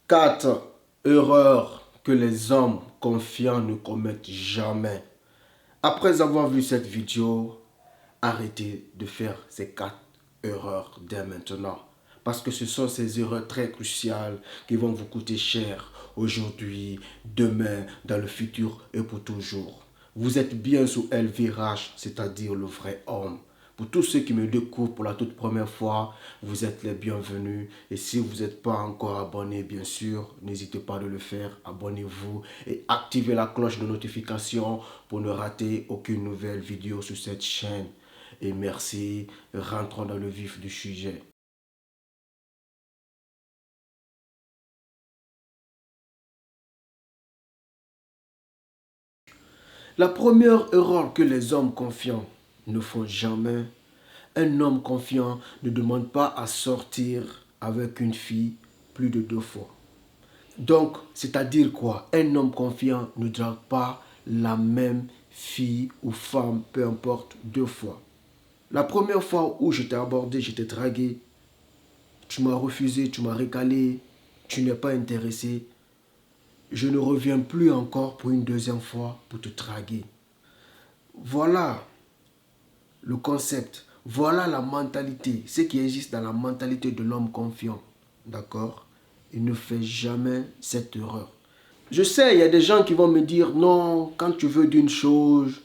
4 erreurs que les hommes confiants ne commettent jamais. Après avoir vu cette vidéo, arrêtez de faire ces 4 erreurs dès maintenant. Parce que ce sont ces erreurs très cruciales qui vont vous coûter cher aujourd'hui, demain, dans le futur et pour toujours. Vous êtes bien sous LVRH, c'est-à-dire le vrai homme. Pour tous ceux qui me découvrent pour la toute première fois, vous êtes les bienvenus. Et si vous n'êtes pas encore abonné, bien sûr, n'hésitez pas de le faire. Abonnez-vous et activez la cloche de notification pour ne rater aucune nouvelle vidéo sur cette chaîne. Et merci, rentrons dans le vif du sujet. La première erreur que les hommes confiants ne font jamais, un homme confiant ne demande pas à sortir avec une fille plus de 2 fois. Donc, c'est-à-dire quoi? Un homme confiant ne drague pas la même fille ou femme, peu importe, 2 fois. La première fois où je t'ai abordé, je t'ai dragué, tu m'as refusé, tu m'as recalé, tu n'es pas intéressé. Je ne reviens plus encore pour une deuxième fois pour te draguer. Voilà le concept. Voilà la mentalité. Ce qui existe dans la mentalité de l'homme confiant. D'accord? Il ne fait jamais cette erreur. Je sais, il y a des gens qui vont me dire, non, quand tu veux d'une chose,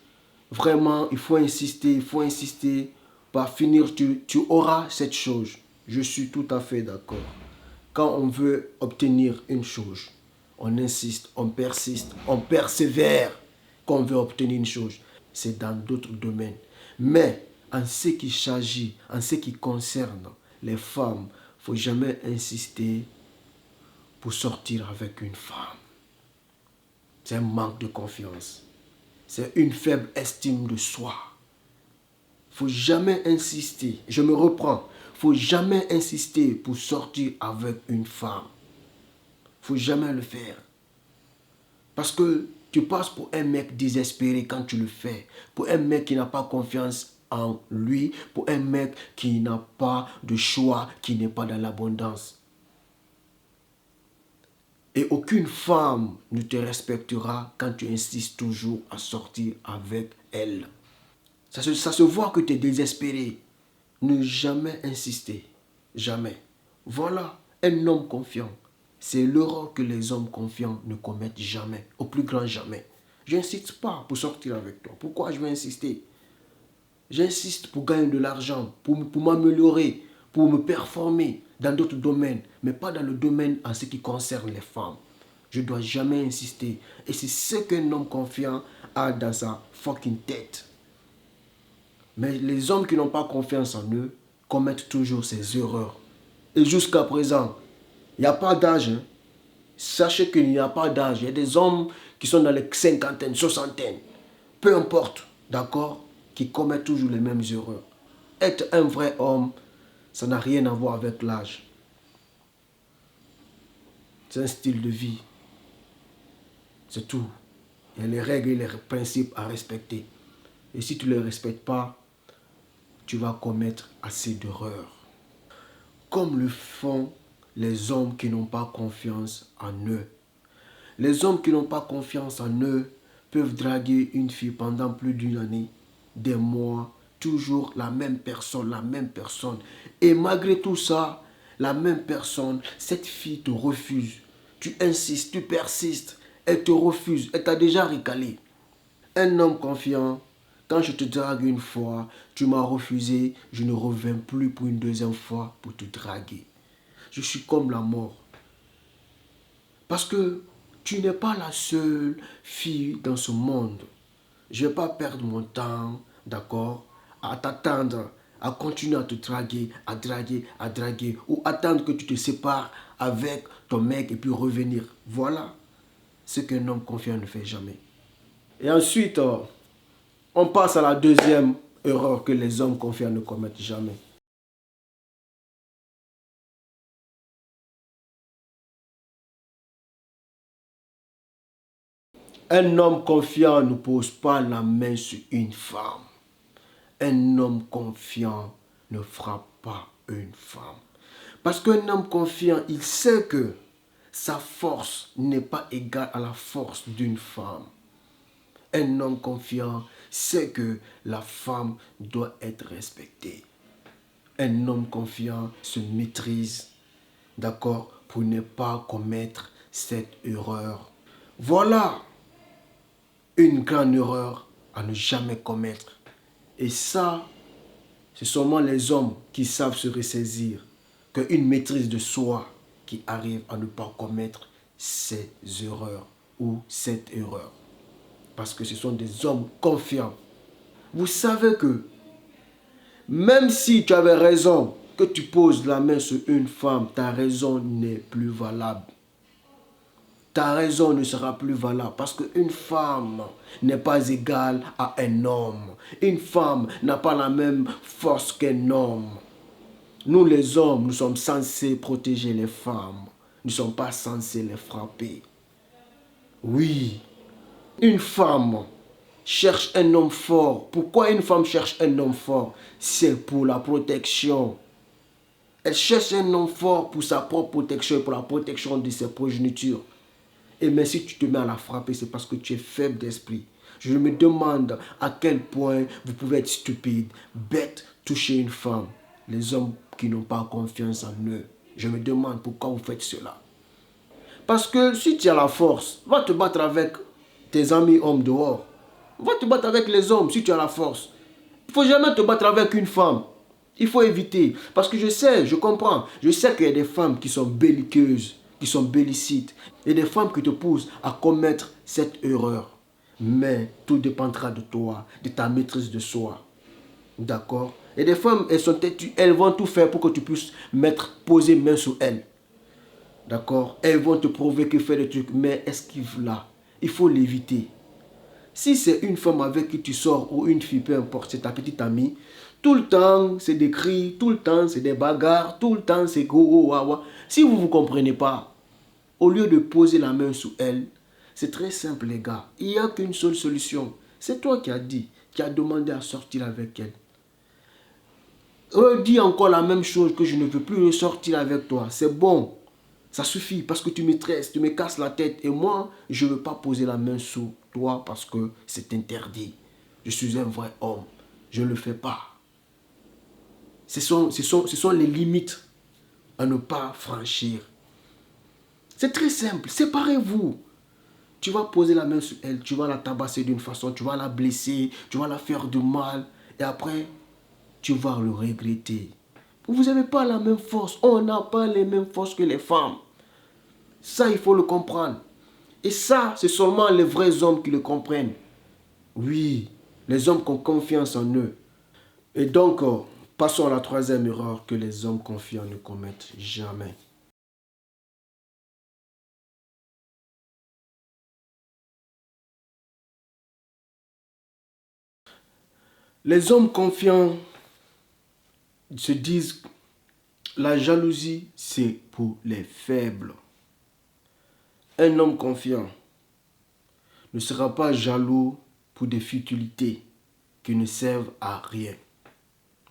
vraiment, il faut insister, il faut insister. Par finir, tu auras cette chose. Je suis tout à fait d'accord. Quand on veut obtenir une chose, on insiste, on persiste, on persévère quand on veut obtenir une chose. C'est dans d'autres domaines. Mais en ce qui s'agit, en ce qui concerne les femmes, il ne faut jamais insister pour sortir avec une femme. C'est un manque de confiance. C'est une faible estime de soi. Il ne faut jamais insister. Je me reprends. Il ne faut jamais insister pour sortir avec une femme. Il ne faut jamais le faire. Parce que tu passes pour un mec désespéré quand tu le fais. Pour un mec qui n'a pas confiance en lui. Pour un mec qui n'a pas de choix, qui n'est pas dans l'abondance. Et aucune femme ne te respectera quand tu insistes toujours à sortir avec elle. Ça se voit que tu es désespéré. Ne jamais insister. Jamais. Voilà un homme confiant. C'est l'erreur que les hommes confiants ne commettent jamais. Au plus grand jamais. Je n'insiste pas pour sortir avec toi. Pourquoi je vais insister? J'insiste pour gagner de l'argent, pour m'améliorer, pour me performer dans d'autres domaines, mais pas dans le domaine en ce qui concerne les femmes. Je ne dois jamais insister. Et c'est ce qu'un homme confiant a dans sa fucking tête. Mais les hommes qui n'ont pas confiance en eux commettent toujours ces erreurs. Et jusqu'à présent, il n'y a pas d'âge. Hein. Sachez qu'il n'y a pas d'âge. Il y a des hommes qui sont dans les cinquantaines, soixantaines. Peu importe, d'accord, qui commettent toujours les mêmes erreurs. Être un vrai homme, ça n'a rien à voir avec l'âge. C'est un style de vie. C'est tout. Il y a les règles et les principes à respecter. Et si tu ne les respectes pas, tu vas commettre assez d'erreurs. Comme le font les hommes qui n'ont pas confiance en eux. Les hommes qui n'ont pas confiance en eux peuvent draguer une fille pendant plus d'une année, des mois, toujours la même personne, la même personne. Et malgré tout ça, la même personne, cette fille te refuse. Tu insistes, tu persistes, elle te refuse, elle t'a déjà recalé. Un homme confiant, quand je te drague une fois, tu m'as refusé, je ne reviens plus pour une deuxième fois pour te draguer. Je suis comme la mort. Parce que tu n'es pas la seule fille dans ce monde. Je ne vais pas perdre mon temps, d'accord, à t'attendre, à continuer à te draguer, à draguer, à draguer, ou attendre que tu te sépares avec ton mec et puis revenir. Voilà ce qu'un homme confiant ne fait jamais. Et ensuite, on passe à la deuxième erreur que les hommes confiants ne commettent jamais. Un homme confiant ne pose pas la main sur une femme. Un homme confiant ne frappe pas une femme. Parce qu'un homme confiant, il sait que Sa force n'est pas égale à la force d'une femme. Un homme confiant sait que la femme doit être respectée. Un homme confiant se maîtrise, d'accord, pour ne pas commettre cette erreur. Voilà une grande erreur à ne jamais commettre. Et ça, c'est seulement les hommes qui savent se ressaisir, qu'une maîtrise de soi qui arrive à ne pas commettre ces erreurs ou cette erreur. Parce que ce sont des hommes confiants. Vous savez que même si tu avais raison, que tu poses la main sur une femme, ta raison n'est plus valable. Ta raison ne sera plus valable parce qu'une femme n'est pas égale à un homme. Une femme n'a pas la même force qu'un homme. Nous les hommes, nous sommes censés protéger les femmes. Nous ne sommes pas censés les frapper. Oui, une femme cherche un homme fort. Pourquoi une femme cherche un homme fort? C'est pour la protection. Elle cherche un homme fort pour sa propre protection et pour la protection de ses progénitures. Et mais si tu te mets à la frapper, c'est parce que tu es faible d'esprit. Je me demande à quel point vous pouvez être stupide, bête, toucher une femme. Les hommes qui n'ont pas confiance en eux. Je me demande pourquoi vous faites cela. Parce que si tu as la force, va te battre avec tes amis hommes dehors. Va te battre avec les hommes si tu as la force. Il ne faut jamais te battre avec une femme. Il faut éviter. Parce que je sais, je comprends. Je sais qu'il y a des femmes qui sont belliqueuses, qui sont bellicides. Et des femmes qui te poussent à commettre cette erreur. Mais tout dépendra de toi, de ta maîtrise de soi. D'accord? Et des femmes, elles sont têtues. Elles vont tout faire pour que tu puisses poser main sur elles. D'accord? Elles vont te prouver que faire des trucs. Mais esquive-la. Il faut l'éviter. Si c'est une femme avec qui tu sors ou une fille, peu importe, c'est ta petite amie, tout le temps c'est des cris, tout le temps c'est des bagarres, tout le temps c'est go, wawa. Si vous ne vous comprenez pas, au lieu de poser la main sur elle, c'est très simple les gars. Il n'y a qu'une seule solution. C'est toi qui as dit, qui as demandé à sortir avec elle. Redis encore la même chose que je ne veux plus ressortir avec toi. C'est bon. Ça suffit parce que tu me stresses, tu me casses la tête. Et moi, je ne veux pas poser la main sur toi parce que c'est interdit. Je suis un vrai homme. Je ne le fais pas. Ce sont les limites à ne pas franchir. C'est très simple. Séparez-vous. Tu vas poser la main sur elle, tu vas la tabasser d'une façon, tu vas la blesser, tu vas la faire du mal. Et après, tu vas le regretter. Vous n'avez pas la même force. On n'a pas les mêmes forces que les femmes. Ça, il faut le comprendre. Et ça, c'est seulement les vrais hommes qui le comprennent. Oui, les hommes qui ont confiance en eux. Et donc, passons à la troisième erreur que les hommes confiants ne commettent jamais. Les hommes confiants se disent la jalousie, c'est pour les faibles. Un homme confiant ne sera pas jaloux pour des futilités qui ne servent à rien.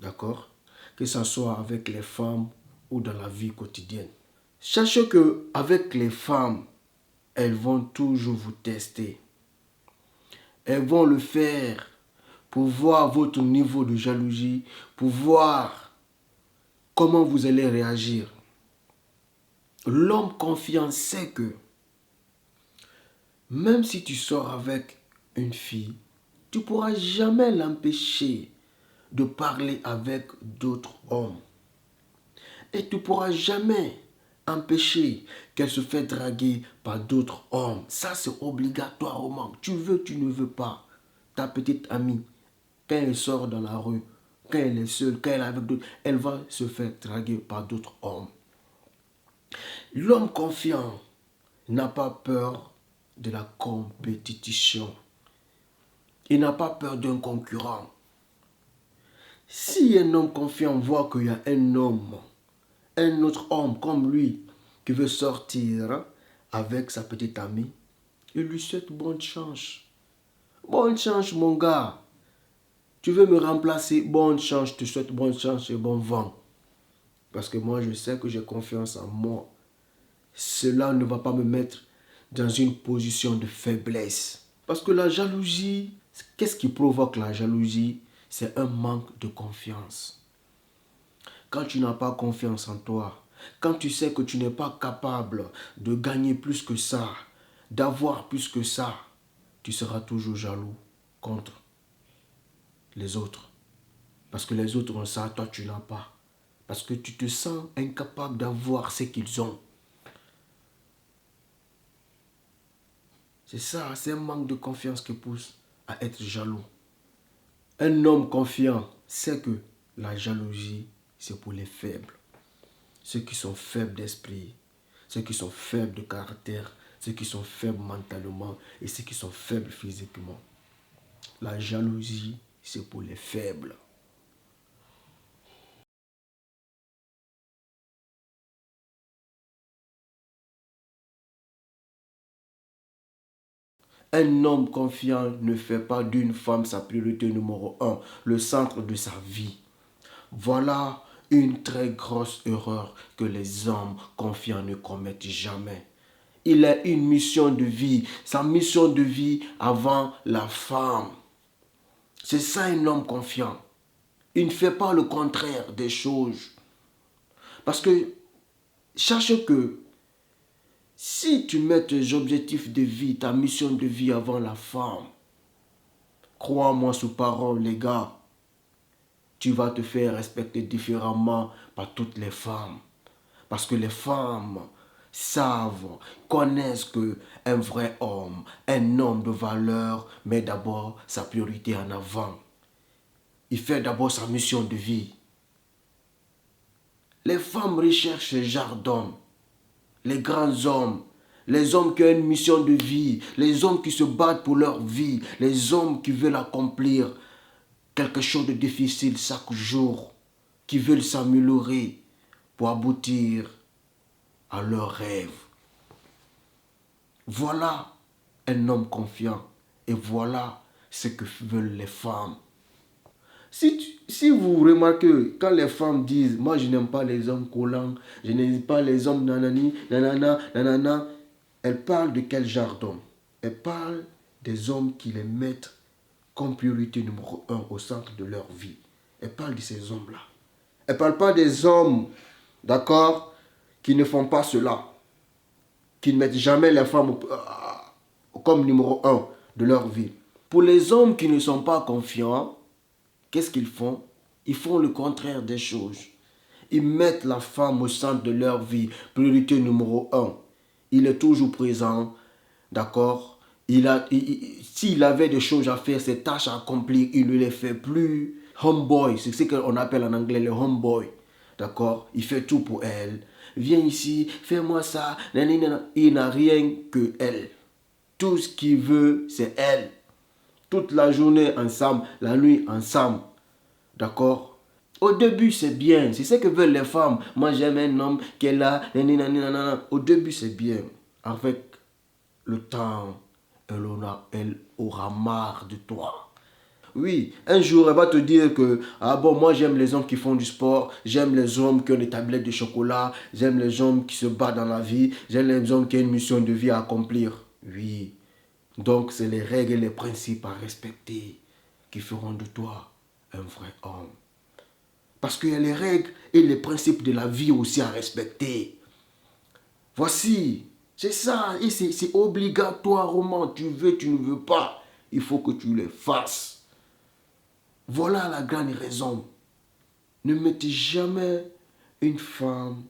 D'accord? Que ce soit avec les femmes ou dans la vie quotidienne. Sachez que avec les femmes, elles vont toujours vous tester. Elles vont le faire pour voir votre niveau de jalousie, pour voir comment vous allez réagir. L'homme confiant sait que même si tu sors avec une fille, tu ne pourras jamais l'empêcher de parler avec d'autres hommes. Et tu ne pourras jamais empêcher qu'elle se fait draguer par d'autres hommes. Ça, c'est obligatoirement. Tu veux, tu ne veux pas. Ta petite amie, quand elle sort dans la rue, quand elle est seule, quand elle est avec d'autres, elle va se faire draguer par d'autres hommes. L'homme confiant n'a pas peur de la compétition. Il n'a pas peur d'un concurrent. Si un homme confiant voit qu'il y a un autre homme comme lui, qui veut sortir avec sa petite amie, il lui souhaite bonne chance. Bonne chance, mon gars. Tu veux me remplacer? Bonne chance, je te souhaite bonne chance et bon vent. Parce que moi, je sais que j'ai confiance en moi. cela ne va pas me mettre dans une position de faiblesse. Parce que la jalousie, qu'est-ce qui provoque la jalousie? C'est un manque de confiance. Quand tu n'as pas confiance en toi, quand tu sais que tu n'es pas capable de gagner plus que ça, d'avoir plus que ça, tu seras toujours jaloux contre les autres. Parce que les autres ont ça, toi tu n'as pas. Parce que tu te sens incapable d'avoir ce qu'ils ont. C'est ça, c'est un manque de confiance qui pousse à être jaloux. Un homme confiant sait que la jalousie, c'est pour les faibles. Ceux qui sont faibles d'esprit, ceux qui sont faibles de caractère, ceux qui sont faibles mentalement et ceux qui sont faibles physiquement. La jalousie, c'est pour les faibles. Un homme confiant ne fait pas d'une femme sa priorité numéro un, le centre de sa vie. Voilà une très grosse erreur que les hommes confiants ne commettent jamais. Il a une mission de vie, sa mission de vie avant la femme. C'est ça un homme confiant. Il ne fait pas le contraire des choses. Parce que sache que si tu mets tes objectifs de vie, ta mission de vie avant la femme, crois-moi sous parole, les gars, tu vas te faire respecter différemment par toutes les femmes. Parce que les femmes savent, connaissent que un vrai homme, un homme de valeur, met d'abord sa priorité en avant. Il fait d'abord sa mission de vie. Les femmes recherchent ce genre d'hommes, les grands hommes, les hommes qui ont une mission de vie, les hommes qui se battent pour leur vie, les hommes qui veulent accomplir quelque chose de difficile chaque jour, qui veulent s'améliorer pour aboutir à leurs rêves. Voilà un homme confiant et voilà ce que veulent les femmes. Si vous remarquez, quand les femmes disent « Moi, je n'aime pas les hommes collants, je n'aime pas les hommes nanani, nanana, nanana », elles parlent de quel genre d'hommes? Elles parlent des hommes qui les mettent comme priorité numéro un au centre de leur vie. Elles parlent de ces hommes-là. Elles ne parlent pas des hommes, d'accord, qui ne font pas cela, qui ne mettent jamais les femmes comme numéro un de leur vie. Pour les hommes qui ne sont pas confiants, qu'est-ce qu'ils font? Ils font le contraire des choses. Ils mettent la femme au centre de leur vie, priorité numéro un. Il est toujours présent, d'accord? S'il avait des choses à faire, ses tâches à accomplir, il ne les fait plus. Homeboy, c'est ce qu'on appelle en anglais le homeboy, d'accord? Il fait tout pour elle. Viens ici, fais-moi ça. Il n'a rien que elle. Tout ce qu'il veut, c'est elle. Toute la journée ensemble, la nuit ensemble. D'accord? Au début, c'est bien. C'est ce que veulent les femmes. Moi, j'aime un homme qui est là. Au début, c'est bien. Avec le temps, elle aura marre de toi. Oui, un jour, elle va te dire que, ah bon, moi j'aime les hommes qui font du sport, j'aime les hommes qui ont des tablettes de chocolat, j'aime les hommes qui se battent dans la vie, j'aime les hommes qui ont une mission de vie à accomplir. Oui, donc c'est les règles et les principes à respecter qui feront de toi un vrai homme. Parce qu'il y a les règles et les principes de la vie aussi à respecter. Voici, c'est ça, et c'est obligatoirement, tu veux, tu ne veux pas, il faut que tu les fasses. Voilà la grande raison. Ne mettez jamais une femme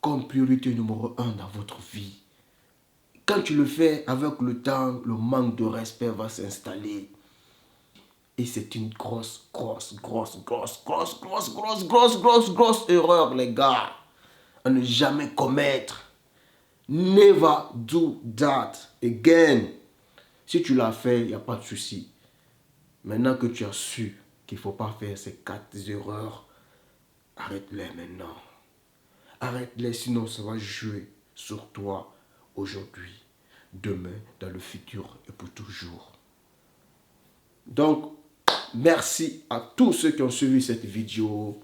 comme priorité numéro un dans votre vie. Quand tu le fais, avec le temps, le manque de respect va s'installer. Et c'est une grosse erreur, les gars, à ne jamais commettre. Never do that again. Si tu l'as fait, il n'y a pas de souci. Maintenant que tu as su qu'il ne faut pas faire ces 4 erreurs, arrête-les maintenant. Arrête-les, sinon ça va jouer sur toi aujourd'hui, demain, dans le futur et pour toujours. Donc, merci à tous ceux qui ont suivi cette vidéo.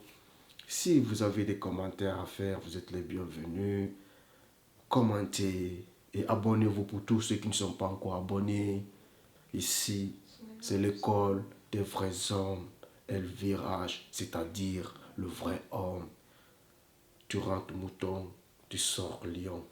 Si vous avez des commentaires à faire, vous êtes les bienvenus. commentez et abonnez-vous pour tous ceux qui ne sont pas encore abonnés. Ici, c'est l'école des vrais hommes, Elvirage, c'est-à-dire le vrai homme. Tu rentres mouton, tu sors lion.